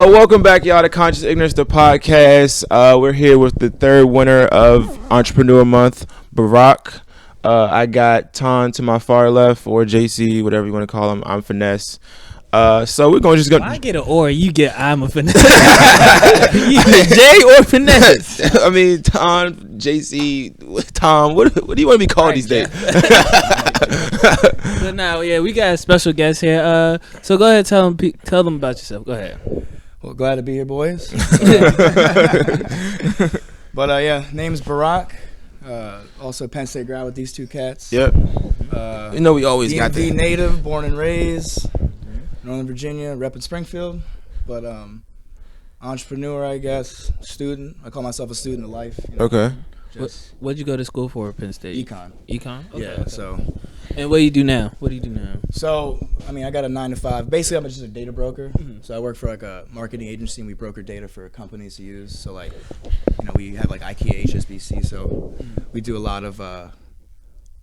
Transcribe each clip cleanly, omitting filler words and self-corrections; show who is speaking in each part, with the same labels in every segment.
Speaker 1: Welcome back, y'all, to Conscious Ignorance, the podcast. We're here with the third winner of Entrepreneur Month, Burak. I got Ton to my far left, or JC, whatever you want to call him. I'm Finesse. So we're going to just go.
Speaker 2: I get an or, you get I'm a Finesse. You get J or Finesse.
Speaker 1: I mean, Ton, JC, Tom. What do you want to be called these days?
Speaker 2: But now, yeah, we got a special guest here. So go ahead, tell them about yourself. Go ahead.
Speaker 3: Well, glad to be here, boys. But yeah, name's Burak. Also Penn State grad with these two cats.
Speaker 1: Yep. You know we always got
Speaker 3: DMV
Speaker 1: that.
Speaker 3: native, born and raised, Northern Virginia, repping Springfield. But entrepreneur, I guess, student. I call myself a student of life. You know,
Speaker 1: Okay.
Speaker 2: What'd you go to school for at Penn State?
Speaker 3: Econ.
Speaker 2: Econ? Okay,
Speaker 3: Yeah.
Speaker 2: okay.
Speaker 3: So.
Speaker 2: And what do you do now?
Speaker 3: So, I mean, I got a 9 to 5. Basically, I'm just a data broker. Mm-hmm. So I work for like a marketing agency, and we broker data for companies to use. So like, you know, we have like IKEA, HSBC. So we do a lot of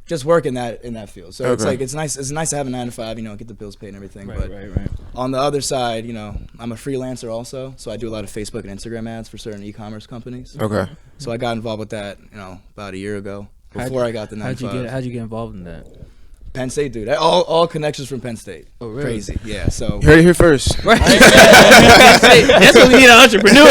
Speaker 3: just work in that field. So it's like it's nice to have a 9 to 5, you know, get the bills paid and everything.
Speaker 2: Right.
Speaker 3: On the other side, you know, I'm a freelancer also. So I do a lot of Facebook and Instagram ads for certain e-commerce companies.
Speaker 1: Okay.
Speaker 3: So I got involved with that, you know, about a year ago before I got the 9 to 5.
Speaker 2: How'd you get involved in that?
Speaker 3: Penn State, dude. All connections from Penn State.
Speaker 2: Oh, really?
Speaker 3: Crazy. Yeah, so.
Speaker 1: You heard it here first.
Speaker 2: Right. That's what we need, an entrepreneur.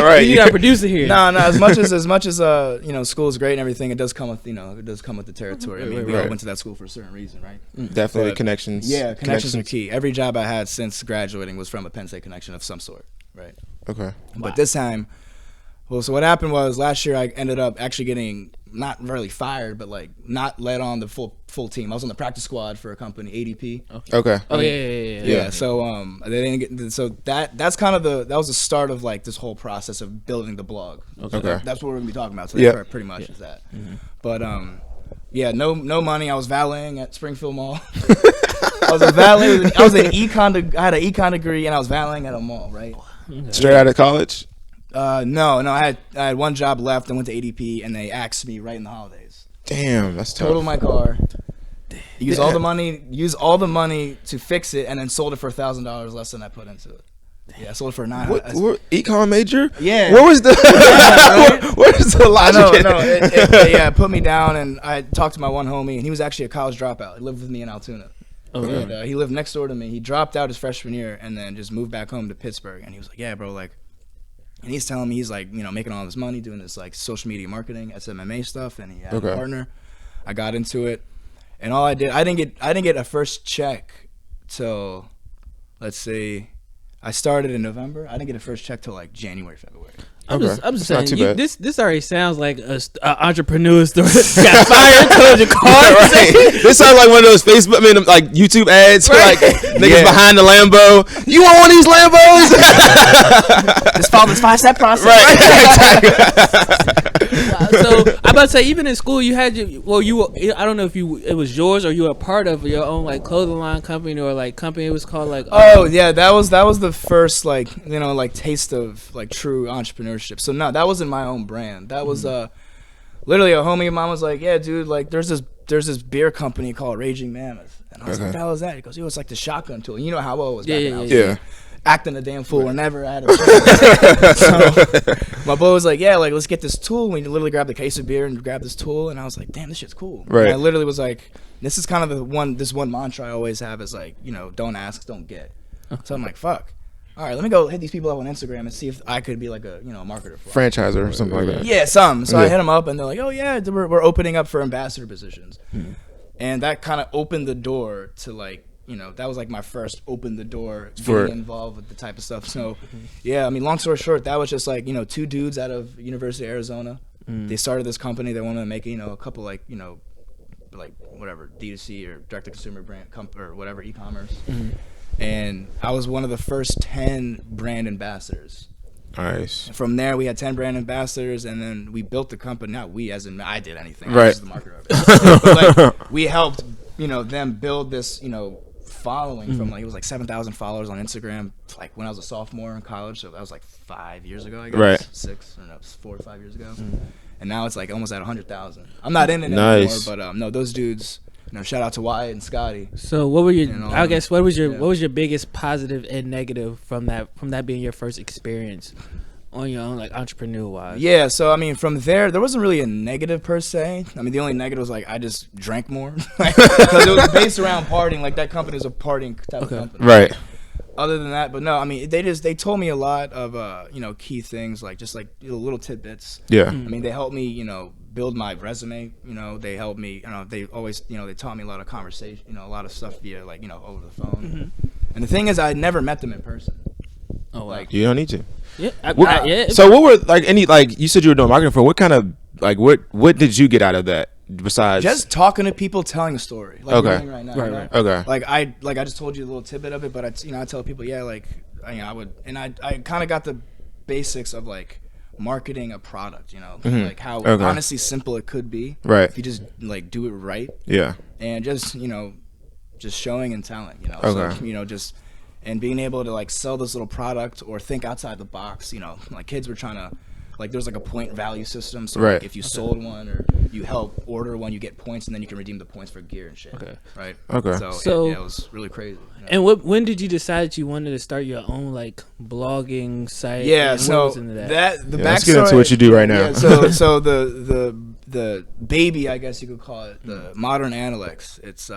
Speaker 1: Right.
Speaker 2: We need our producer here.
Speaker 3: No. As much as you know, school is great and everything, it does come with the territory. I mean, we all went to that school for a certain reason, right?
Speaker 1: Definitely
Speaker 3: But,
Speaker 1: connections.
Speaker 3: Yeah, connections are key. Every job I had since graduating was from a Penn State connection of some sort, right?
Speaker 1: Okay.
Speaker 3: But this time, well, so what happened was last year I ended up actually getting not really fired, but like not let on the full team. I was on the practice squad for a company, ADP.
Speaker 1: Okay.
Speaker 2: Oh yeah.
Speaker 3: So they didn't get. So that's kind of that was the start of like this whole process of building the blog.
Speaker 1: Okay.
Speaker 3: That's what we're gonna be talking about today. Pretty much is that. Mm-hmm. But yeah, no money. I was valeting at Springfield Mall. I was a valet. I was an econ. I had an econ degree, and I was valeting at a mall. Right.
Speaker 1: Straight out of college.
Speaker 3: No. I had one job left. I went to ADP, and they axed me right in the holidays.
Speaker 1: Damn, that's tough.
Speaker 3: Totaled my car. Use all the money to fix it, and then sold it for $1,000 less than I put into it. Yeah, I sold it for $900.
Speaker 1: What econ major?
Speaker 3: Yeah.
Speaker 1: What was the? Where's the logic?
Speaker 3: It put me down, and I talked to my one homie, and he was actually a college dropout. He lived with me in Altoona.
Speaker 2: Oh, really?
Speaker 3: And, he lived next door to me. He dropped out his freshman year, and then just moved back home to Pittsburgh. And he was like, "Yeah, bro, like." And he's telling me he's like, you know, making all this money doing this like social media marketing, SMMA stuff, and he had a partner. I got into it, and all I didn't get a first check till, let's see, I started in November. I didn't get a first check till like January, February.
Speaker 2: I'm just saying, this already sounds like an entrepreneur story. Got fired, told your car.
Speaker 1: Right. This sounds like one of those Facebook, like YouTube ads, right. Like niggas behind the Lambo. You want one of these Lambos?
Speaker 3: Just follow this 5-step process.
Speaker 1: Right.
Speaker 2: So I'm about to say, even in school, you had I don't know if it was yours or you were a part of your own like clothing line company or like company. It was called like.
Speaker 3: Oh yeah, that was the first like taste of like true entrepreneurship. So no, that wasn't my own brand. That was literally a homie of mine was like, yeah, dude, like there's this beer company called Raging Mammoth, and I was like, what the hell is that? He goes, yo, it's like the shotgun tool. You know how well it was back in Altoona.
Speaker 1: Yeah.
Speaker 3: Acting a damn fool whenever I had a So my boy was like, yeah, like let's get this tool. We literally grabbed a case of beer and grabbed this tool, and I was like, damn, this shit's cool.
Speaker 1: Right.
Speaker 3: And I literally was like, this is kind of this one mantra I always have is like, you know, don't ask, don't get. So I'm like, fuck. All right, let me go hit these people up on Instagram and see if I could be like a marketer for
Speaker 1: franchisor or something like that.
Speaker 3: Yeah, some. So I hit them up, and they're like, oh yeah, we're opening up for ambassador positions, and that kind of opened the door to like. You know, that was like my first open the door getting involved with the type of stuff. So, yeah, I mean, long story short, that was just like, you know, two dudes out of University of Arizona. They started this company. They wanted to make, you know, a couple like, you know, like whatever, D2C or direct to consumer brand or whatever, e-commerce. And I was one of the first 10 brand ambassadors.
Speaker 1: Nice.
Speaker 3: From there, we had 10 brand ambassadors, and then we built the company. Not we, as in I did anything.
Speaker 1: Right.
Speaker 3: I was the marketer. But like, we helped, you know, them build this, you know, following from like it was like 7,000 followers on Instagram like when I was a sophomore in college, so that was like 5 years ago, I guess.
Speaker 1: Right.
Speaker 3: 6 or no, 4 or 5 years ago. And now it's like almost at 100,000. I'm not in it anymore, but no, those dudes shout out to Wyatt and Scotty.
Speaker 2: So what were your?
Speaker 3: And,
Speaker 2: I guess what was
Speaker 3: yeah.
Speaker 2: your biggest positive and negative from that being your first experience on your own, like entrepreneur wise?
Speaker 3: Yeah, so I mean, from there wasn't really a negative per se. I mean, the only negative was like I just drank more because it was based around partying. Like that company was a partying type of company.
Speaker 1: Right.
Speaker 3: Other than that, but no, I mean, they told me a lot of key things, like just like little tidbits.
Speaker 1: Yeah.
Speaker 3: I mean, they helped me build my resume. They helped me. They always they taught me a lot of conversation. A lot of stuff via like over the phone. And the thing is, I never met them in person.
Speaker 2: Oh,
Speaker 3: like
Speaker 1: You don't need to.
Speaker 2: yeah,
Speaker 1: Yeah. So what were like you said you were doing marketing for? What kind of like what did you get out of that besides
Speaker 3: just talking to people, telling a story? Like
Speaker 1: Okay.
Speaker 3: we're doing right now.
Speaker 2: Right.
Speaker 1: Okay.
Speaker 3: Like I just told you a little tidbit of it, but I tell people, yeah, like I would, and I kind of got the basics of like marketing a product, like how honestly simple it could be,
Speaker 1: Right.
Speaker 3: if you just like do it right,
Speaker 1: Yeah.
Speaker 3: and just just showing and telling,
Speaker 1: Okay.
Speaker 3: so, just and being able to like sell this little product or think outside the box, like kids were trying to. Like there's like a point value system, so
Speaker 1: Right.
Speaker 3: like if you sold one or you help order one, you get points, and then you can redeem the points for gear and shit.
Speaker 2: Okay.
Speaker 3: Right.
Speaker 1: Okay.
Speaker 3: So it was really crazy.
Speaker 2: And when did you decide that you wanted to start your own like blogging site?
Speaker 3: Yeah.
Speaker 2: and what
Speaker 3: So
Speaker 2: was into that?
Speaker 3: the
Speaker 1: Let's
Speaker 3: backstory.
Speaker 1: get into what you do right now.
Speaker 3: Yeah, so the baby, I guess you could call it, the Modern Analects. It's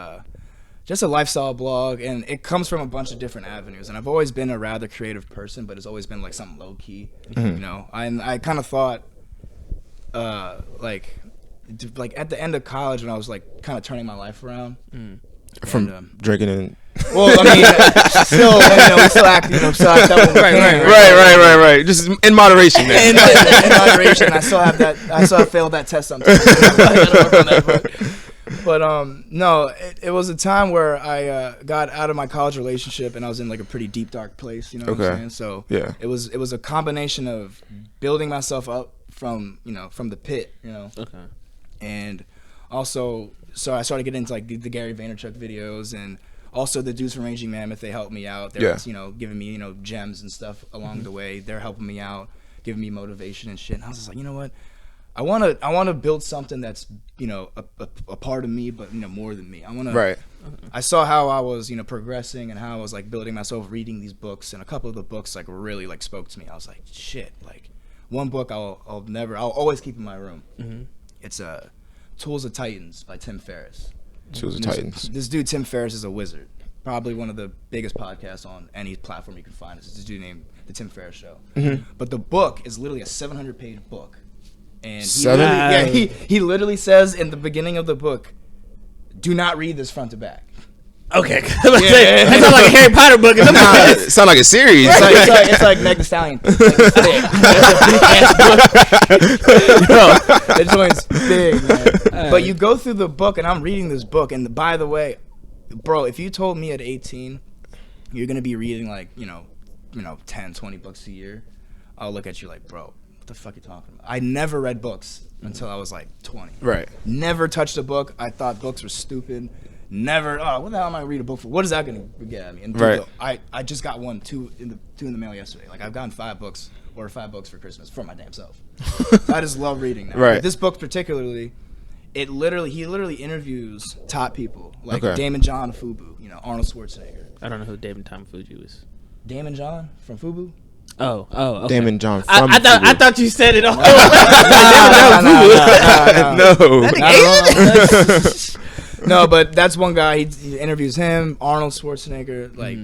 Speaker 3: just a lifestyle blog, and it comes from a bunch of different avenues. And I've always been a rather creative person, but it's always been like something low key, I kind of thought, like at the end of college when I was like kind of turning my life around,
Speaker 1: From drinking and
Speaker 3: well, I mean, still, we still act, still act that way.
Speaker 1: right. Just in moderation.
Speaker 3: In moderation, I still have failed that test sometimes. I gotta work on that, but no, it was a time where I got out of my college relationship and I was in like a pretty deep dark place. You know what I'm saying? So
Speaker 1: yeah,
Speaker 3: it was a combination of building myself up from the pit.
Speaker 2: Okay.
Speaker 3: And also, so I started getting into like the Gary Vaynerchuk videos, and also the dudes from Raging Mammoth. They helped me out. They're giving me gems and stuff along the way. They're helping me out, giving me motivation and shit. And I was just like, you know what? I want to build something that's a part of me, but more than me. I want to.
Speaker 1: Right.
Speaker 3: I saw how I was progressing and how I was like building myself, reading these books, and a couple of the books like really like spoke to me. I was like, shit. Like one book I'll always keep in my room. Mm-hmm. It's Tools of Titans by Tim Ferriss.
Speaker 1: Tools of Titans.
Speaker 3: This dude Tim Ferriss is a wizard. Probably one of the biggest podcasts on any platform you can find. It's this dude named The Tim Ferriss Show. Mm-hmm. But the book is literally a 700-page book. And he literally says in the beginning of the book, do not read this front to back.
Speaker 2: Okay. That sounds like a Harry Potter book.
Speaker 1: It sounds like a series.
Speaker 3: It's like Meg Thee Stallion. That joint's big, man. But you go through the book, and I'm reading this book, and by the way, bro, if you told me at 18 you're gonna be reading like 10, 20 books a year, I'll look at you like, bro, what the fuck are you talking about? I never read books until I was like 20.
Speaker 1: Right.
Speaker 3: Never touched a book. I thought books were stupid. Never. Oh, what the hell am I gonna read a book for? What is that gonna get at me? And
Speaker 1: right.
Speaker 3: I just got two in the mail yesterday. Like I've gotten 5 books, ordered 5 books for Christmas for my damn self. So I just love reading now.
Speaker 1: Right.
Speaker 3: But this book particularly, he literally interviews top people like Damon John of Fubu, Arnold Schwarzenegger.
Speaker 2: I don't know who Damon Tom Fuji was.
Speaker 3: Damon John from Fubu.
Speaker 2: Oh, okay.
Speaker 1: Damon John from
Speaker 2: I thought you said it all.
Speaker 1: No.
Speaker 3: No, but that's one guy. He interviews him, Arnold Schwarzenegger, like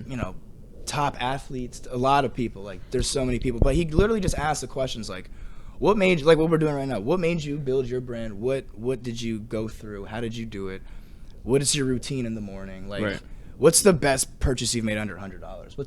Speaker 3: top athletes, a lot of people. Like there's so many people, but he literally just asks the questions like, what made you, like what we're doing right now? What made you build your brand? What did you go through? How did you do it? What is your routine in the morning? Like, what's the best purchase you've made under $100?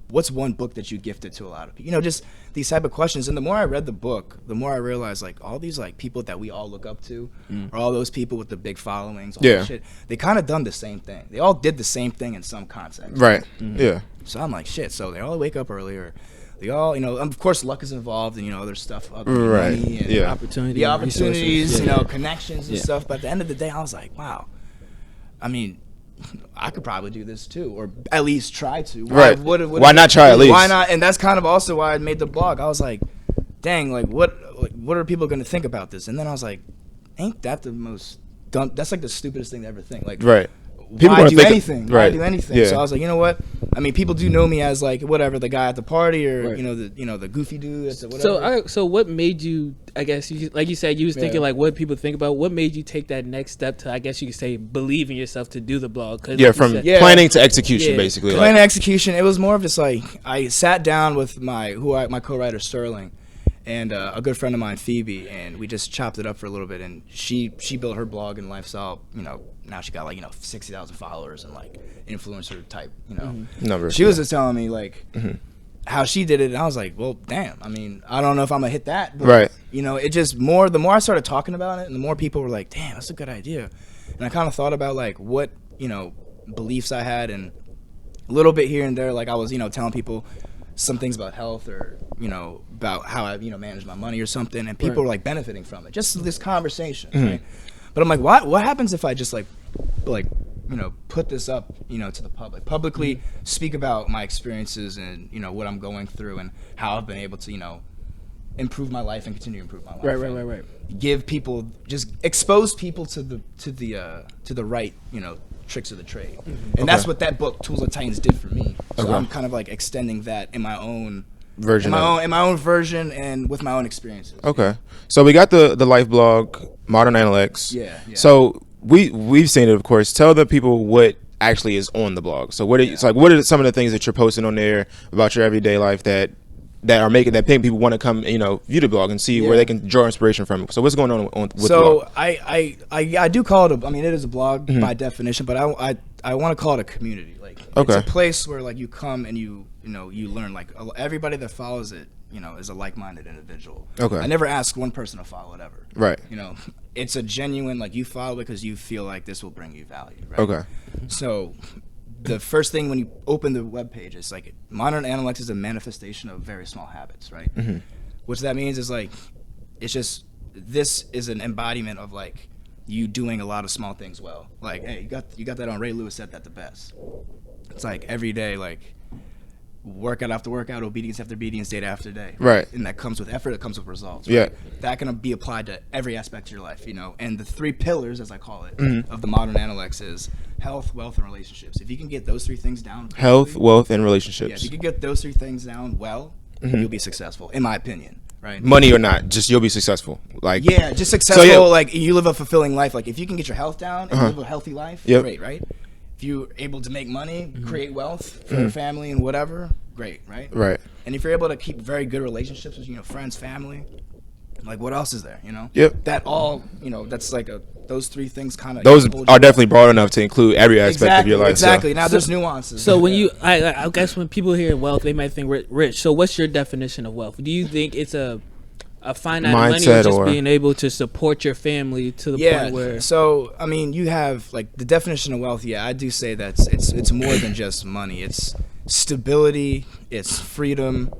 Speaker 3: What's one book that you gifted to a lot of people? Just these type of questions. And the more I read the book, the more I realized like all these like people that we all look up to, or all those people with the big followings, all that shit, they kind of done the same thing. They all did the same thing in some context.
Speaker 1: Right. Mm-hmm. Yeah.
Speaker 3: So I'm like, shit. So they all wake up earlier. They all, of course, luck is involved, and other stuff,
Speaker 1: right?
Speaker 3: Money and opportunities, connections and stuff. But at the end of the day, I was like, wow. I mean, I could probably do this too, or at least try to.
Speaker 1: Why not try at least?
Speaker 3: Why not? And that's kind of also why I made the blog. I was like, dang, what are people going to think about this? And then I was like, ain't that the most that's like the stupidest thing to ever think. Like,
Speaker 1: Right.
Speaker 3: Why do anything?
Speaker 1: Right.
Speaker 3: Why do anything?
Speaker 1: Yeah.
Speaker 3: So I was like, you know what? I mean, people do know me as like whatever, the guy at the party, or
Speaker 2: Right.
Speaker 3: the goofy dude at the whatever.
Speaker 2: So what made you? I guess like you said, you was thinking
Speaker 3: Yeah.
Speaker 2: like what people think about. What made you take that next step to? I guess you could say believe in yourself to do the blog. 'Cause
Speaker 1: Yeah,
Speaker 2: like you
Speaker 1: from
Speaker 2: said-
Speaker 1: planning to execution,
Speaker 2: Yeah.
Speaker 1: basically.
Speaker 3: Plan
Speaker 1: Like,
Speaker 3: execution. It was more of just like I sat down with my co-writer Sterling, and a good friend of mine Phoebe, and we just chopped it up for a little bit. And she built her blog and lifestyle. Now she got like 60,000 followers and like influencer type.
Speaker 1: numbers.
Speaker 3: She was just telling me like
Speaker 1: Mhm.
Speaker 3: how she did it, and I was like, well, damn. I mean, I don't know if I'm gonna hit that, but,
Speaker 1: Right.
Speaker 3: It just the more I started talking about it, and the more people were like, damn, that's a good idea. And I kind of thought about like what beliefs I had, and a little bit here and there, like I was telling people some things about health, or about how I manage my money or something, and people
Speaker 2: Right.
Speaker 3: were like benefiting from it, just this conversation,
Speaker 1: Mhm.
Speaker 3: right? But I'm like, what happens if I just like put this up to the publicly speak about my experiences, and what I'm going through, and how I've been able to improve my life and continue to improve my life,
Speaker 2: Right.
Speaker 3: give people, just expose people to the right tricks of the trade. And that's what that book Tools of Titans did for me. So
Speaker 1: Okay.
Speaker 3: I'm kind of like extending that in my own
Speaker 1: Version
Speaker 3: in
Speaker 1: of it.
Speaker 3: my own version, and with my own experiences.
Speaker 1: Okay. So we got the life blog, Modern Analects.
Speaker 3: Yeah.
Speaker 1: So we've seen it, of course. Tell the people what actually is on the blog. So what are some of the things that you're posting on there about your everyday life that are making people want to come view the blog and see where they can draw inspiration from? So what's going on with the blog?
Speaker 3: I do call it it is a blog by definition, but I want to call it a community. Like,
Speaker 1: Okay.
Speaker 3: it's a place where like you come and you learn. Like, everybody that follows it is a like-minded individual.
Speaker 1: Okay.
Speaker 3: I never ask one person to follow it ever.
Speaker 1: Right.
Speaker 3: It's a genuine, like, you follow it because you feel like this will bring you value, right?
Speaker 1: Okay.
Speaker 3: So the first thing when you open the webpage is like, Modern Analects is a manifestation of very small habits, right?
Speaker 1: Mhm.
Speaker 3: Which that means is like, it's just, this is an embodiment of like you doing a lot of small things well. Like, hey, you got that on. Ray Lewis said that the best. It's like every day, like workout after workout, obedience after obedience, day after day.
Speaker 1: Right.
Speaker 3: And that comes with effort, it comes with results.
Speaker 1: Yeah.
Speaker 3: Right? That can be applied to every aspect of your life, And the 3 pillars, as I call it,
Speaker 1: Mhm.
Speaker 3: of the Modern Analects is health, wealth, and relationships. If you can get those 3 things down,
Speaker 1: Health,
Speaker 3: quickly,
Speaker 1: wealth, and
Speaker 3: yeah,
Speaker 1: relationships.
Speaker 3: if you can get those 3 things down well, you'll be successful, in my opinion. Right.
Speaker 1: Money or not, just you'll be successful. Like,
Speaker 3: Yeah, just successful.
Speaker 1: So, yeah.
Speaker 3: Like, you live a fulfilling life. Like, if you can get your health down and live a healthy life,
Speaker 1: Yep.
Speaker 3: great, right? If you're able to make money, create wealth for your family and whatever, great, right?
Speaker 1: Right.
Speaker 3: And if you're able to keep very good relationships with friends, family, like, what else is there?
Speaker 1: Yep.
Speaker 3: That all that's like those 3 things kind of.
Speaker 1: Those are definitely broad enough to include every aspect of your life. so-
Speaker 3: Exactly. Now there's nuances.
Speaker 2: So when you, I guess when people hear wealth, they might think rich. So what's your definition of wealth? Do you think it's a finite money, or
Speaker 1: Mindset,
Speaker 2: just
Speaker 1: or-
Speaker 2: being able to support your family to the point where?
Speaker 3: So I mean, you have like the definition of wealth. Yeah, I do say that it's more than just money. It's stability. It's freedom.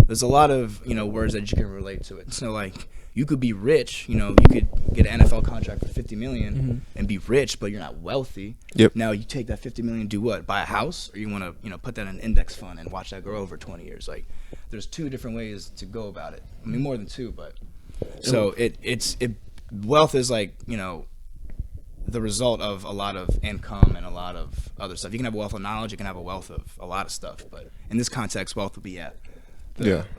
Speaker 3: There's a lot of words that you can relate to it. So like, you could be rich. You could get an NFL contract for $50 million and be rich, but you're not wealthy.
Speaker 1: Yep.
Speaker 3: Now you take that $50 million, do what? Buy a house, or you want to put that in an index fund and watch that grow over 20 years. Like, there's 2 different ways to go about it. I mean, more than 2, but so wealth is like the result of a lot of income and a lot of other stuff. You can have a wealth of knowledge, you can have a wealth of a lot of stuff, but in this context, wealth would be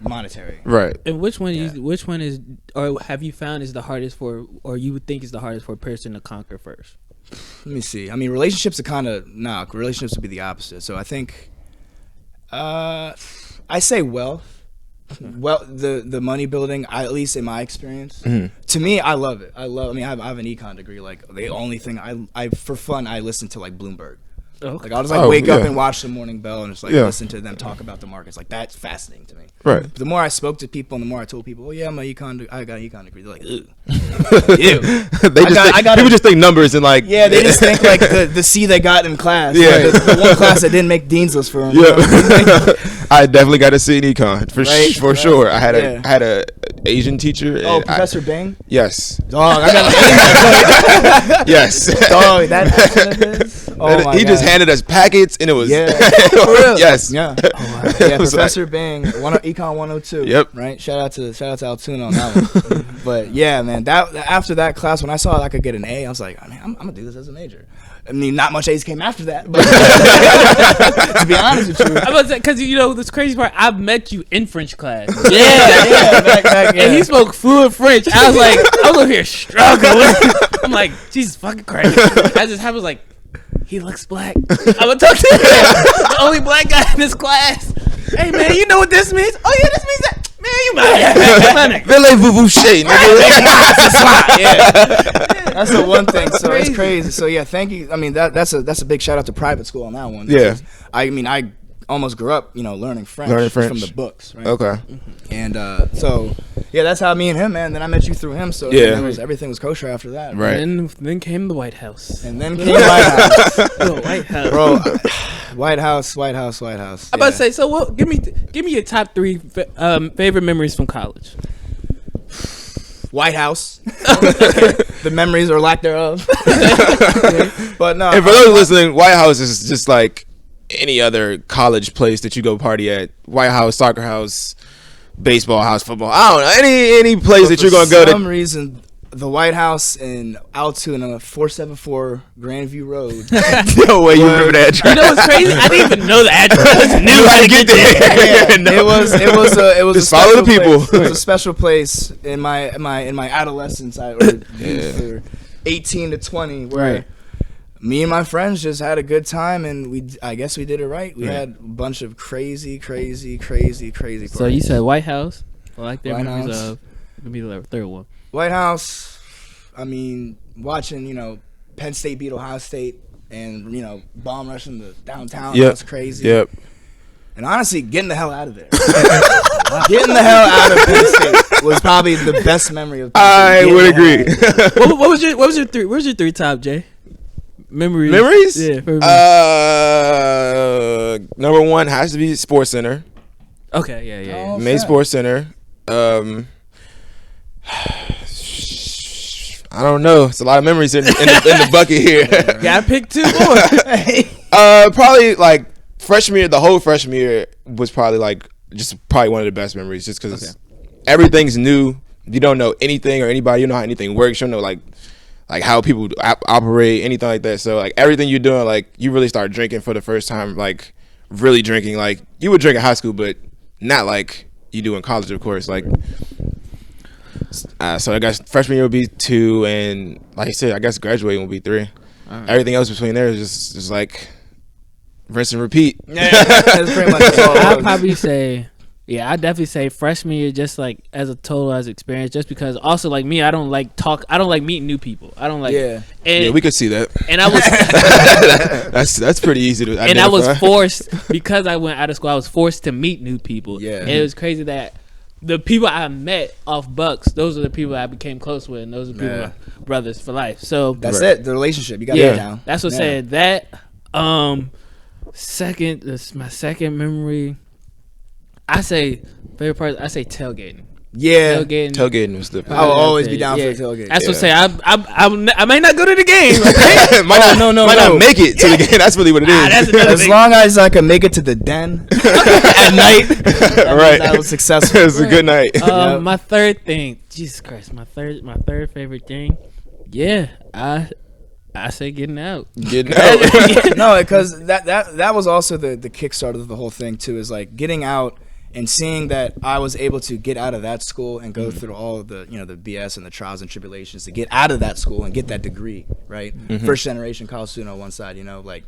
Speaker 3: monetary.
Speaker 1: Right.
Speaker 2: And which one is, or have you found is the hardest for, or you would think is the hardest for a person to conquer first?
Speaker 3: Let me see. I mean, relationships are kind of relationships would be the opposite. So I think I say wealth. Well, the money building, at least in my experience, to me, I love it. I have an econ degree. Like, the only thing I for fun, I listen to like Bloomberg.
Speaker 2: Okay.
Speaker 3: Like, I'll just wake up and watch the morning bell and just listen to them talk about the markets. Like, that's fascinating to me.
Speaker 1: Right.
Speaker 3: But the more I spoke to people and the more I told people, oh yeah, I got an econ degree. They're like, ew. Ew.
Speaker 1: People just think numbers and like.
Speaker 3: Yeah, they just think like the C they got in class.
Speaker 1: Yeah.
Speaker 3: Like, the one class that didn't make dean's list for them.
Speaker 1: Yeah. I definitely got to see an econ for sure. I had a Asian teacher.
Speaker 3: Oh, Professor Bing?
Speaker 1: Yes.
Speaker 3: Dog, I got an
Speaker 1: Yes.
Speaker 3: Dog, that accent of his. Oh my
Speaker 1: He just
Speaker 3: God.
Speaker 1: handed us packets, and it was
Speaker 3: Yeah. For real?
Speaker 1: yes.
Speaker 3: Yeah. Oh, wow. Yeah.
Speaker 1: It was
Speaker 3: Professor Bang, Econ 102.
Speaker 1: Yep.
Speaker 3: Right. Shout out to Altoona on that one. But yeah, man. That after that class, when I saw I could get an A, I was like, man, I'm gonna do this as a major. I mean, not much A's came after that, but to be honest with you,
Speaker 2: I was because this crazy part. I've met you in French class.
Speaker 3: back,
Speaker 2: And he spoke fluent French. I was over here struggling. I'm like, Jesus fucking Christ. I just was like, he looks black. I'm gonna talk to him. The only black guy in this class. Hey man, you know what this means? Oh yeah, this means that. Man, you might.
Speaker 1: Voulez-vous shade, nigga?
Speaker 3: Yeah. That's the one thing. So it's crazy. So yeah, thank you. I mean, that's a big shout out to private school on that one.
Speaker 1: Yeah.
Speaker 3: I mean, I almost grew up, learning French from the books. Right?
Speaker 1: Okay.
Speaker 3: And so yeah, that's how me and him, man. Then I met you through him. So
Speaker 1: Yeah.
Speaker 3: everything was kosher after that.
Speaker 1: Right.
Speaker 2: And then came the White House.
Speaker 3: And then came White House.
Speaker 2: The White House.
Speaker 3: Bro, White House.
Speaker 2: I'm about to say, so what? Give me your top 3 favorite memories from college.
Speaker 3: White House. The memories or lack thereof. But no.
Speaker 1: And for those listening, White House is just like any other college place that you go party at. White House, soccer house, baseball house, football. I don't know, any place that you're gonna go to.
Speaker 3: For some reason, the White House in Altoona, 474 Grandview Road.
Speaker 1: No way you remember that address.
Speaker 2: You know what's crazy? I didn't even know the address. I just knew how to get there.
Speaker 3: Yeah, it was
Speaker 1: Just
Speaker 3: a
Speaker 1: follow the
Speaker 3: special
Speaker 1: people.
Speaker 3: place. It was a special place in my adolescence, or 18 to 20, where
Speaker 2: Right.
Speaker 3: me and my friends just had a good time, and I guess we did it right. We had a bunch of crazy parties.
Speaker 2: So you said White House. I like their
Speaker 3: White
Speaker 2: memories
Speaker 3: House.
Speaker 2: of. Give me the third one.
Speaker 3: White House, I mean, watching, Penn State beat Ohio State and, bomb rushing the downtown.
Speaker 1: Yep.
Speaker 3: That's crazy.
Speaker 1: Yep.
Speaker 3: And honestly, getting the hell out of there. Getting the hell out of Penn State was probably the best memory of Penn
Speaker 1: I
Speaker 3: State.
Speaker 1: would
Speaker 3: Getting the
Speaker 1: agree.
Speaker 3: hell out of
Speaker 2: What was your three? Where's your 3 top, Jay? Memories.
Speaker 1: Memories?
Speaker 2: Yeah. favorite
Speaker 1: Number 1 has to be Sports Center.
Speaker 2: Okay. Yeah.
Speaker 3: Oh,
Speaker 1: Main
Speaker 3: snap.
Speaker 1: Sports Center. I don't know. It's a lot of memories in the bucket here.
Speaker 2: Gotta pick 2 more.
Speaker 1: Probably like freshman year. The whole freshman year was probably one of the best memories, just because everything's new. You don't know anything or anybody. You don't know how anything works. You don't know like how people operate, anything like that. So like everything you're doing, you really start drinking for the first time, really drinking. Like you would drink in high school, but not like you do in college, of course. So I guess freshman year would be 2, and like I said, I guess graduating would be 3. Everything else between there is just like rinse and repeat.
Speaker 3: Yeah, that's pretty much all.
Speaker 2: I'd probably say, I'd definitely say freshman year, just like as a total as experience, just because also like me, I don't like meeting new people. I don't like,
Speaker 3: Yeah.
Speaker 2: and,
Speaker 1: Yeah, we could see that.
Speaker 2: and I was,
Speaker 1: That's pretty easy to identify.
Speaker 2: and I was forced, because I went out of school, I was forced to meet new people.
Speaker 3: Yeah.
Speaker 2: And it was crazy that the people I met off Bucks, those are the people I became close with, and those are people
Speaker 3: Yeah.
Speaker 2: brothers for life. So
Speaker 3: That's
Speaker 1: Right.
Speaker 3: it. The relationship. You got to
Speaker 2: yeah,
Speaker 3: get down.
Speaker 2: that's what
Speaker 3: Yeah.
Speaker 2: said that. Second, this is my second memory. I say favorite part. I say tailgating.
Speaker 3: Yeah.
Speaker 1: Tailgating was the
Speaker 3: I will always be down
Speaker 2: Yeah.
Speaker 3: for a tailgate.
Speaker 2: That's what say. I might not go to the game.
Speaker 1: might
Speaker 3: no.
Speaker 1: not make it to the game. That's really what it is.
Speaker 2: That's another
Speaker 3: As
Speaker 2: thing.
Speaker 3: long as I can make it to the den at night,
Speaker 1: Right.
Speaker 3: that was successful.
Speaker 1: It was a good night.
Speaker 3: Yep.
Speaker 2: My third thing. Jesus Christ. My third favorite thing. Yeah, I say getting out.
Speaker 1: Getting out.
Speaker 3: No, because that was also the kickstart of the whole thing too. Is like getting out and seeing that I was able to get out of that school and go through all of the the BS and the trials and tribulations to get out of that school and get that degree. Right, first generation college student on one side. Like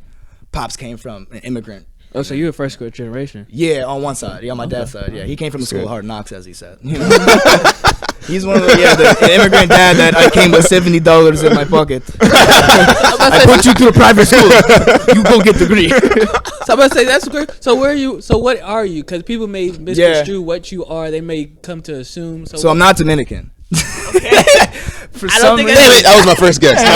Speaker 3: pops came from an immigrant.
Speaker 2: Oh, so you were first generation.
Speaker 3: Yeah, on one side. Yeah, on my dad's side. Yeah, he came from the school
Speaker 1: good.
Speaker 3: of hard knocks, as he said. He's one of the immigrant dad that I came with $70 in my pocket. I put you to a private school. You go get the degree.
Speaker 2: So I'm gonna say that's great. So where are you? So what are you? Because people may misconstrue what you are. They may come to assume.
Speaker 3: So I'm not Dominican. For
Speaker 2: I don't
Speaker 3: some
Speaker 2: think
Speaker 3: reason,
Speaker 1: That was my first guess.
Speaker 3: no,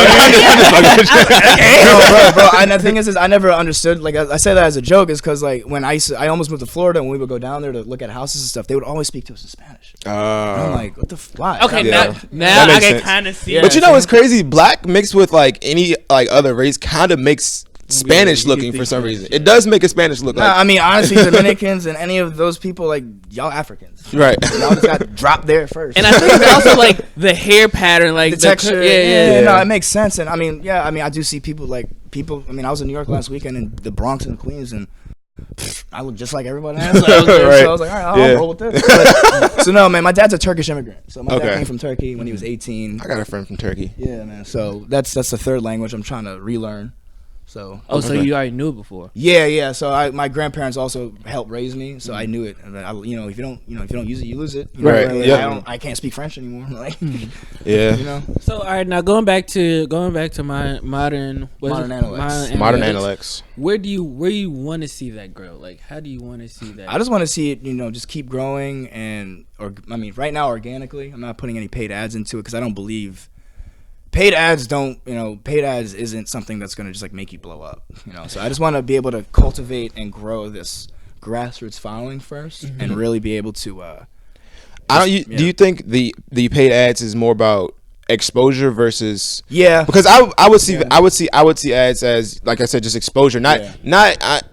Speaker 3: bro. And the thing is I never understood. Like I say that as a joke, is because like when I almost moved to Florida and we would go down there to look at houses and stuff, they would always speak to us in Spanish. And I'm like, what the why?
Speaker 2: Okay,
Speaker 1: Yeah.
Speaker 2: now
Speaker 1: That
Speaker 2: I
Speaker 1: makes
Speaker 2: can
Speaker 1: sense.
Speaker 2: kind of see.
Speaker 3: Yeah.
Speaker 1: But you know what's crazy? Black mixed with like any like other race kind of makes Spanish looking for some reason. It does make a Spanish look like.
Speaker 3: I mean, honestly, Dominicans and any of those people, like, y'all Africans.
Speaker 1: Right.
Speaker 3: Y'all just got dropped there first.
Speaker 2: And I think it's also like the hair pattern, like
Speaker 3: the texture.
Speaker 2: Yeah.
Speaker 3: No, it makes sense. And I mean, I do see people. I was in New York last weekend in the Bronx and Queens, and I look just like everybody else. So I was like, all right, I'll roll with this. But, so no, man, my dad's a Turkish immigrant. So my dad came from Turkey when he was 18.
Speaker 1: I got a friend from Turkey.
Speaker 3: Yeah, man. So that's the third language I'm trying to relearn. So
Speaker 2: so you already knew it before.
Speaker 3: Yeah. So my grandparents also helped raise me, so I knew it. And if you don't use it, you lose it.
Speaker 1: Right.
Speaker 3: I can't speak French anymore. Like,
Speaker 1: yeah.
Speaker 2: So all right, now going back to my modern
Speaker 3: Analects.
Speaker 1: Modern Analects.
Speaker 2: Where do you want to see that grow? Like, how do you want to see that?
Speaker 3: I just want to see it, just keep growing right now organically. I'm not putting any paid ads into it because I don't believe. Paid ads isn't something that's going to just like make you blow up, So I just want to be able to cultivate and grow this grassroots following first and really be able to
Speaker 1: do you think the paid ads is more about exposure versus because I would see ads as, like I said, just exposure, not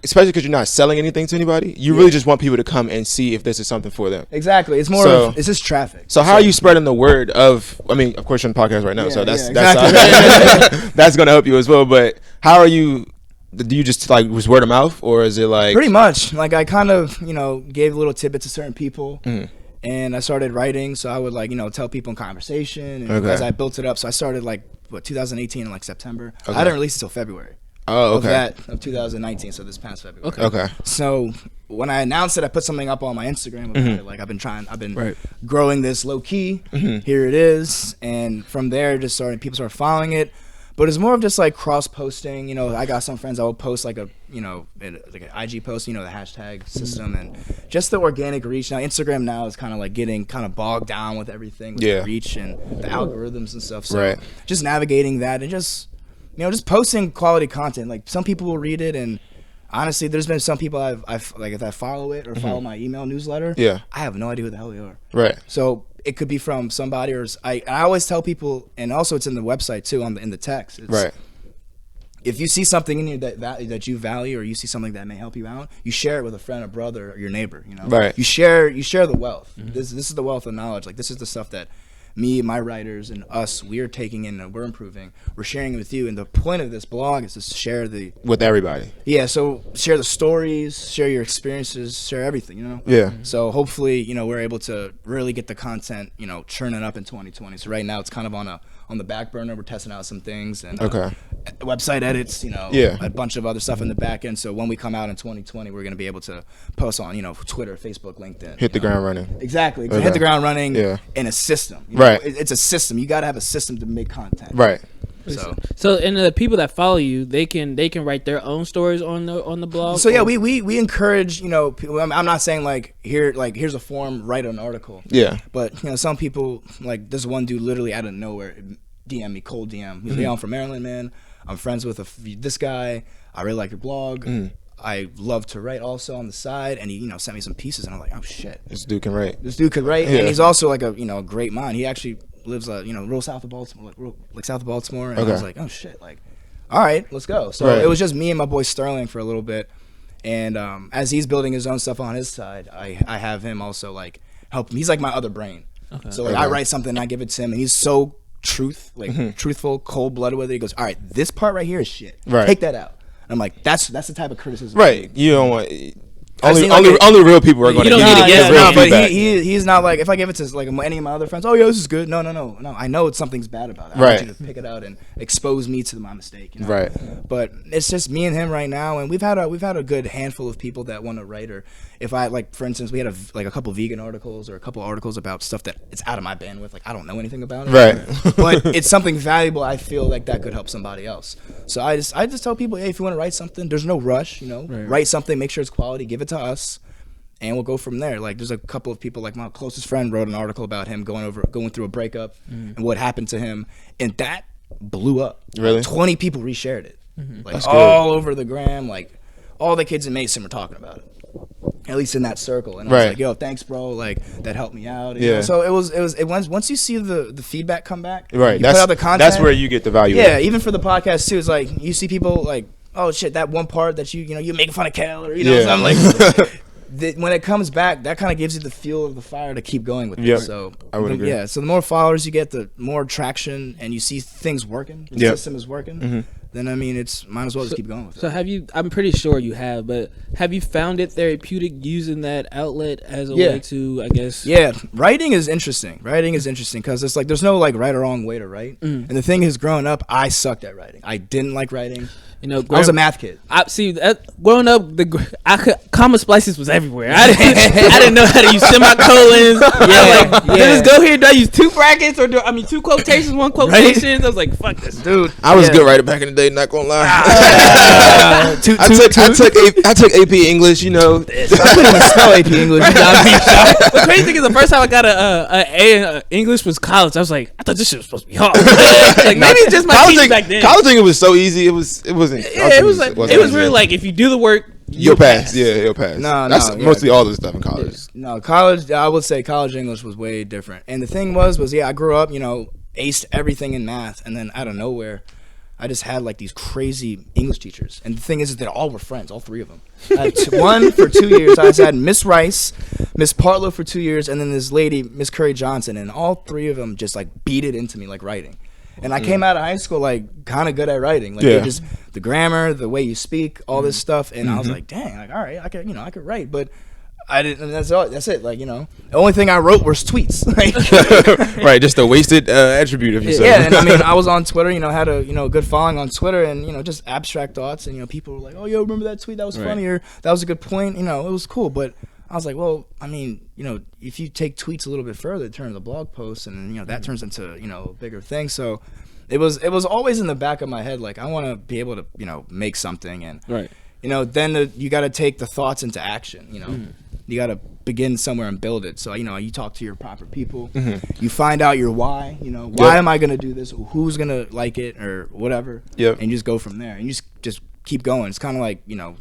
Speaker 1: especially because you're not selling anything to anybody. You really just want people to come and see if this is something for them.
Speaker 3: Exactly. It's more it's just traffic.
Speaker 1: So how are you spreading the word of, I mean, of course you're on the podcast right now, so that's that's going to help you as well, but how are you, do you just like was word of mouth, or is it like
Speaker 3: pretty much like I kind of gave little tidbits to certain people and I started writing, so I would tell people in conversation, and as I built it up, so I started 2018 in September. I didn't release it until February. Of 2019, so this past February.
Speaker 1: Okay.
Speaker 3: So when I announced it, I put something up on my Instagram about it. Like I've been growing this low key. Here it is, and from there, people started following it. But it's more of just like cross posting. I got some friends I will post like an IG post, the hashtag system, and just the organic reach. Now Instagram now is kind of like getting kind of bogged down with everything, with the reach and the algorithms and stuff. So just navigating that and just posting quality content. Like some people will read it, and honestly, there's been some people I've like if I follow it or follow my email newsletter, I have no idea who the hell they are. Right. So it could be from somebody, or I always tell people, and also it's in the website too, in the text. If you see something in you that you value, or you see something that may help you out, you share it with a friend, a brother, or your neighbor. You share the wealth. This is the wealth of knowledge. Like this is the stuff that me, my writers, and us, we're taking in and we're improving. We're sharing it with you, and the point of this blog is to share with everybody. Yeah, so share the stories, share your experiences, share everything. Yeah. So hopefully, we're able to really get the content, churning up in 2020. So right now, it's kind of on the back burner. We're testing out some things and website edits, a bunch of other stuff in the back end. So when we come out in 2020, we're going to be able to post on, Twitter, Facebook, LinkedIn. Hit the ground running. Exactly. Hit the ground running in a system. Right. It's a system. You got to have a system to make content. Right.
Speaker 2: So and the people that follow you, they can write their own stories on the blog.
Speaker 3: So we encourage people. I'm not saying here's a form, write an article. Yeah. But some people, like this one dude literally out of nowhere DM me, cold DM. He's like, I'm from Maryland, man. I'm friends with this guy. I really like your blog. I love to write also on the side, and he sent me some pieces, and I'm like, oh shit, this dude can write. And he's also like a great mind. He actually lives real south of Baltimore, like south of Baltimore, and I was like, oh shit, like, all right, let's go. So it was just me and my boy Sterling for a little bit, and as he's building his own stuff on his side, I have him also help him. He's like my other brain. So I write something and I give it to him, and he's so truthful, cold-blooded with it. He goes, all right, this part right here is shit. Take that out. And I'm like, that's the type of criticism. Right. You don't want only real people are going to give you real feedback. But he's not like, if I give it to any of my other friends, oh yeah, this is good. No. I know something's bad about it. I want you to pick it out and expose me to my mistake. Right. But it's just me and him right now, and we've had a good handful of people that want to write. Or if I for instance, we had a couple vegan articles or a couple articles about stuff that it's out of my bandwidth. Like I don't know anything about it. Right. But it's something valuable. I feel like that could help somebody else. So I just tell people, hey, if you want to write something, there's no rush. Write something, make sure it's quality, give it to us, and we'll go from there. Like there's a couple of people, like my closest friend wrote an article about him going through a breakup and what happened to him, and that blew up. Really? 20 people reshared it. Like all over the gram, like all the kids in Mason were talking about it. At least in that circle. And I was like, yo, thanks bro, like that helped me out. So it was once you see the feedback come back, right, you put out the content, that's where you get the value. Yeah, even for the podcast too, it's like you see people like oh shit, that one part that you're making fun of Kel, or something like. When it comes back, that kind of gives you the fuel of the fire to keep going with it. So
Speaker 1: I would agree.
Speaker 3: Yeah, so the more followers you get, the more traction, and you see things working, the system is working, then I mean, it's might as well just keep going with it.
Speaker 2: So have you? I'm pretty sure you have, but have you found it therapeutic using that outlet as a way to, I guess?
Speaker 3: Yeah, writing is interesting. Because it's like there's no like right or wrong way to write. And the thing is, growing up, I sucked at writing. I didn't like writing. I was a math kid.
Speaker 2: Growing up, comma splices was everywhere. I didn't know how to use semicolons. Just go here. Do I use two brackets or two quotations, one quotation? Right? I was like, fuck this,
Speaker 1: dude. I was a good writer back in the day. Not gonna lie. I took AP English. I couldn't
Speaker 3: even spell AP English.
Speaker 2: The crazy thing is, the first time I got a A in English was college. I was like, I thought this shit was supposed to be hard. Like, maybe it's just my teaching back then.
Speaker 1: College thing was so easy. It wasn't.
Speaker 2: Yeah, it was really like if you do the work, you'll pass.
Speaker 1: Yeah, you'll pass. That's mostly all the stuff in college.
Speaker 3: No, college. I would say college English was way different. And the thing was I grew up, aced everything in math, and then out of nowhere, I just had like these crazy English teachers. And the thing is they all were friends, all three of them. I had one for 2 years. I had Miss Rice, Miss Partlow for 2 years, and then this lady, Miss Curry Johnson, and all three of them just like beat it into me like writing. And I came out of high school like kind of good at writing, like just the grammar, the way you speak, all this stuff. And I was like, dang, like all right, I could write, but I didn't. And that's it. Like the only thing I wrote was tweets.
Speaker 1: Right, just a wasted attribute of yourself.
Speaker 3: Yeah, and I mean, I was on Twitter. Had a good following on Twitter, and just abstract thoughts, and people were like, oh, yo, remember that tweet? That was funny, or that was a good point. It was cool, but I was like, well, I mean, if you take tweets a little bit further, it turns into blog posts, and that turns into a bigger thing. So it was always in the back of my head, like I want to be able to make something, and then you got to take the thoughts into action. You got to begin somewhere and build it. So you talk to your proper people, you find out your why. Why am I gonna do this? Who's gonna like it or whatever? And you just go from there, and you just keep going. It's kind of like you're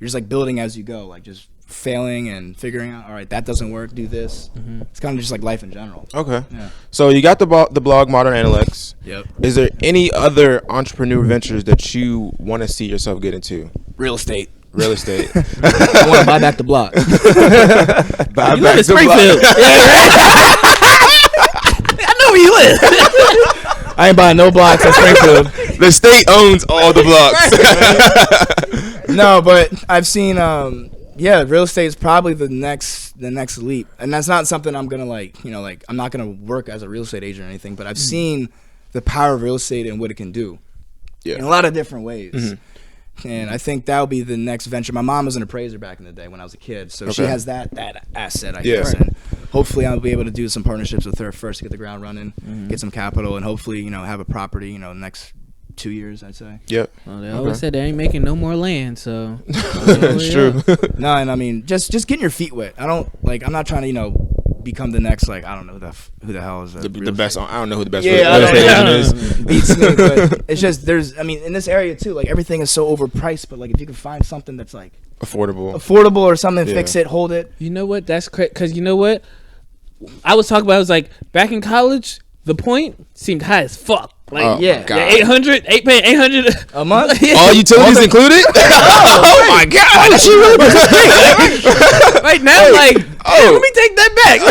Speaker 3: just like building as you go, like just failing and figuring out, all right, that doesn't work, do this. It's kind of just like life in general.
Speaker 1: Okay. Yeah. So you got the blog Modern Analects.
Speaker 3: Yep.
Speaker 1: Is there any other entrepreneur ventures that you want to see yourself get into?
Speaker 3: Real estate.
Speaker 1: I
Speaker 3: want to buy back the block.
Speaker 2: You live in Springfield. I know where you live.
Speaker 3: I ain't buying no blocks in Springfield.
Speaker 1: The state owns all the blocks.
Speaker 3: No, but I've seen real estate is probably the next leap, and that's not something I'm gonna I'm not gonna work as a real estate agent or anything, but I've seen the power of real estate and what it can do in a lot of different ways. And I think that'll be the next venture. My mom was an appraiser back in the day when I was a kid, so she has that asset, I guess. And hopefully I'll be able to do some partnerships with her first to get the ground running, get some capital, and hopefully have a property next 2 years, I'd say.
Speaker 1: Yep.
Speaker 2: Well, they always said they ain't making no more land, so
Speaker 1: it's true.
Speaker 3: No, and I mean just getting your feet wet. I'm not trying to become the next I don't know who the hell is
Speaker 1: the best. I don't know who the best
Speaker 3: real estate agent is. Beats me, but it's just in this area too. Like everything is so overpriced, but if you can find something that's affordable or something, fix it, hold it.
Speaker 2: You know what? That's crazy. Because you know what? I was talking about. I was like back in college. The point seemed high as fuck. Like 800 a month.
Speaker 1: All utilities included. Oh my god! That shit really
Speaker 2: right now, let me take that back.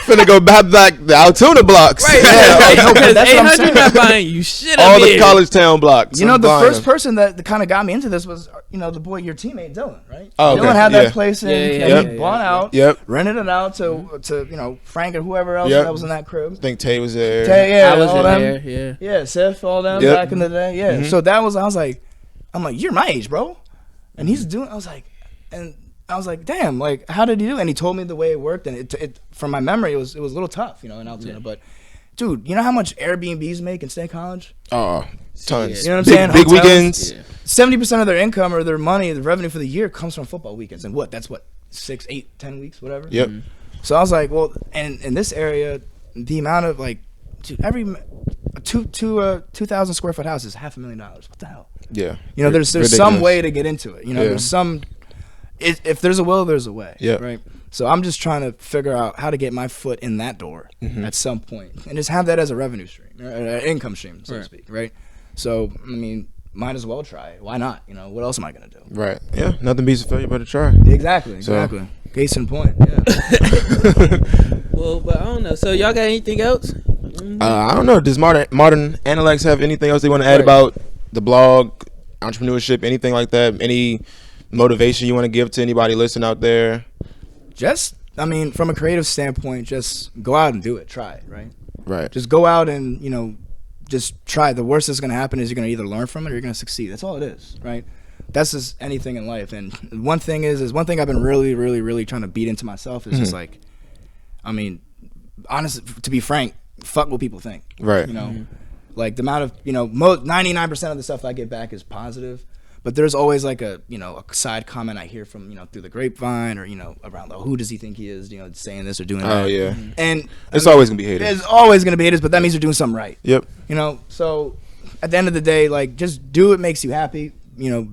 Speaker 1: Finna go buy back the Altoona blocks.
Speaker 2: Right. Because 800 not buying you shit.
Speaker 1: All the college town blocks.
Speaker 3: The first person that kind of got me into this was the boy, your teammate Dylan, right?
Speaker 1: Oh, okay.
Speaker 3: Dylan had that place and he bought out.
Speaker 1: Yep.
Speaker 3: Rented it out to Frank and whoever else that was in that crib.
Speaker 1: I think Tay was there.
Speaker 3: I
Speaker 2: was in there.
Speaker 3: Yeah, Seth, all them back in the day. Yeah. So I was like, you're my age, bro. And he's doing. I was like, damn, how did he do? And he told me the way it worked, and it from my memory, it was a little tough, in Altoona. Yeah. But dude, you know how much Airbnbs make in State College?
Speaker 1: Oh, tons.
Speaker 3: You know what I'm saying?
Speaker 1: Big weekends.
Speaker 3: 70% of their income or their money, the revenue for the year comes from football weekends. And that's 6, 8, 10 weeks, whatever.
Speaker 1: Yep.
Speaker 3: So I was like, well, and in this area, the amount of dude, every 2,000 square foot house is $500,000. What the hell?
Speaker 1: Yeah.
Speaker 3: There's some way to get into it. There's some. If there's a will, there's a way.
Speaker 1: Yeah.
Speaker 3: Right. So I'm just trying to figure out how to get my foot in that door at some point, and just have that as a revenue stream, or an income stream, so to speak. Right. So might as well try it. Why not? You know, what else am I gonna do?
Speaker 1: Right. Yeah. Nothing beats a failure but a try.
Speaker 3: Exactly. Case in point. Yeah.
Speaker 2: Well, but I don't know. So y'all got anything else?
Speaker 1: I don't know. Does Modern Analects have anything else they want to add about the blog, entrepreneurship, anything like that? Any motivation you want to give to anybody listening out there?
Speaker 3: Just, I mean, from a creative standpoint, just go out and do it. Try it, right?
Speaker 1: Right.
Speaker 3: Just go out and, you know, just try. The worst that's going to happen is you're going to either learn from it or you're going to succeed. That's all it is, right? That's just anything in life. And one thing one thing I've been really, really, really trying to beat into myself is just like, I mean, honestly, to be frank, fuck what people think.
Speaker 1: Right.
Speaker 3: You know, like the amount of, you know, 99% of the stuff I get back is positive. But there's always like a, you know, a side comment I hear from, you know, through the grapevine or, you know, around, who does he think he is, you know, saying this or doing that.
Speaker 1: Oh, yeah.
Speaker 3: And
Speaker 1: it's always going to be haters.
Speaker 3: There's always going to be haters, but that means you're doing something right.
Speaker 1: Yep.
Speaker 3: You know, so at the end of the day, like, just do what makes you happy. You know,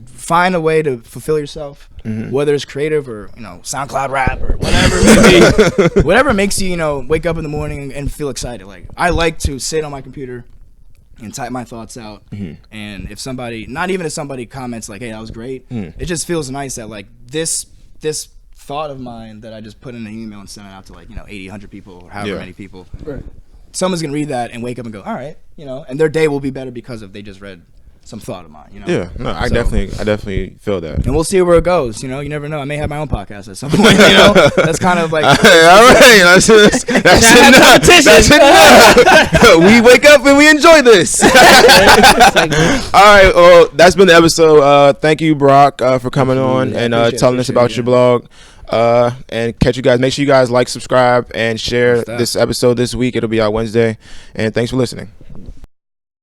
Speaker 3: find a way to fulfill yourself, whether it's creative or, you know, SoundCloud rap or whatever it may be. Whatever makes you, you know, wake up in the morning and feel excited. Like, I like to sit on my computer and type my thoughts out. And if somebody, not even if somebody comments like, hey, that was great, it just feels nice that like this thought of mine that I just put in an email and sent it out to like, you know, 80, 100 people or however many people. Right. Someone's going to read that and wake up and go, all right, you know, and their day will be better because of they just read some thought of mine, you know.
Speaker 1: Yeah, no, I definitely feel that.
Speaker 3: And we'll see where it goes. You know, you never know. I may have my own podcast at some point. You know, that's kind of like.
Speaker 1: All right, that's enough. We wake up and we enjoy this. All right, well, that's been the episode. Thank you, Burak, for coming on and telling us about your blog. And catch you guys. Make sure you guys like, subscribe, and share this episode this week. It'll be out Wednesday. And thanks for listening.